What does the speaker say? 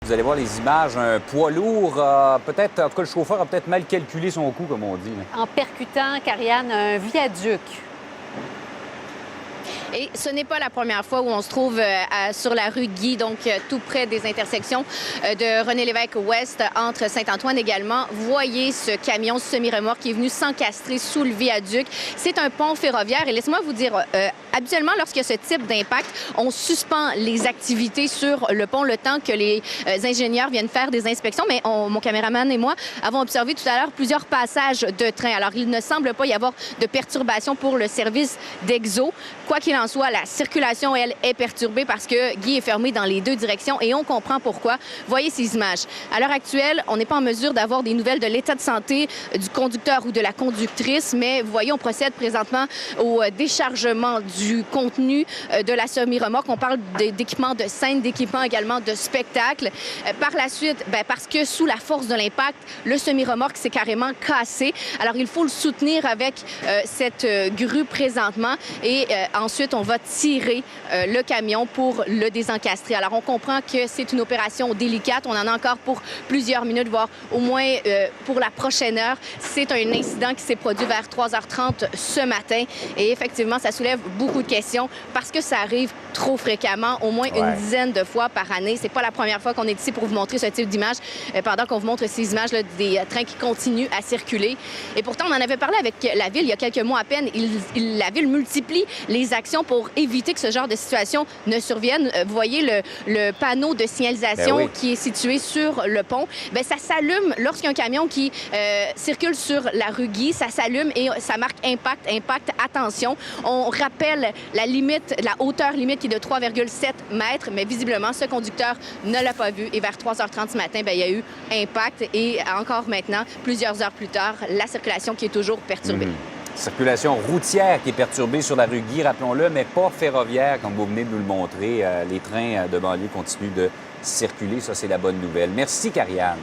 Vous allez voir les images, un poids lourd, peut-être, en tout cas, le chauffeur a peut-être mal calculé son coût, comme on dit. Là. En percutant, Karianne, un viaduc. Et ce n'est pas la première fois où on se trouve sur la rue Guy, donc tout près des intersections de René-Lévesque-Ouest entre Saint-Antoine également. Voyez ce camion semi-remorque qui est venu s'encastrer sous le viaduc. C'est un pont ferroviaire et laissez-moi vous dire, habituellement, lorsqu'il y a ce type d'impact, on suspend les activités sur le pont le temps que les ingénieurs viennent faire des inspections. Mais mon caméraman et moi avons observé tout à l'heure plusieurs passages de train. Alors, il ne semble pas y avoir de perturbation pour le service d'Exo. Quoi qu'il en soit, la circulation, elle, est perturbée parce que Guy est fermé dans les deux directions et on comprend pourquoi. Voyez ces images. À l'heure actuelle, on n'est pas en mesure d'avoir des nouvelles de l'état de santé du conducteur ou de la conductrice, mais vous voyez, on procède présentement au déchargement du contenu de la semi-remorque. On parle d'équipements de scène, d'équipements également de spectacle. Par la suite, parce que sous la force de l'impact, le semi-remorque s'est carrément cassé. Alors, il faut le soutenir avec cette grue présentement et ensuite, on va tirer le camion pour le désencastrer. Alors, on comprend que c'est une opération délicate. On en a encore pour plusieurs minutes, voire au moins pour la prochaine heure. C'est un incident qui s'est produit vers 3h30 ce matin. Et effectivement, ça soulève beaucoup de questions parce que ça arrive trop fréquemment, au moins une dizaine de fois par année. C'est pas la première fois qu'on est ici pour vous montrer ce type d'image, pendant qu'on vous montre ces images-là des trains qui continuent à circuler. Et pourtant, on en avait parlé avec la Ville il y a quelques mois à peine. La Ville multiplie les actions pour éviter que ce genre de situation ne survienne. Vous voyez le panneau de signalisation qui est situé sur le pont. Bien, ça s'allume lorsqu'il y a un camion qui circule sur la rue Guy. Ça s'allume et ça marque impact, impact, attention. On rappelle la limite, la hauteur limite qui est de 3,7 mètres, mais visiblement, ce conducteur ne l'a pas vu. Et vers 3h30 ce matin, bien, il y a eu impact. Et encore maintenant, plusieurs heures plus tard, la circulation qui est toujours perturbée. Circulation routière qui est perturbée sur la rue Guy, rappelons-le, mais pas ferroviaire, comme vous venez de nous le montrer. Les trains de banlieue continuent de circuler. Ça, c'est la bonne nouvelle. Merci, Karianne.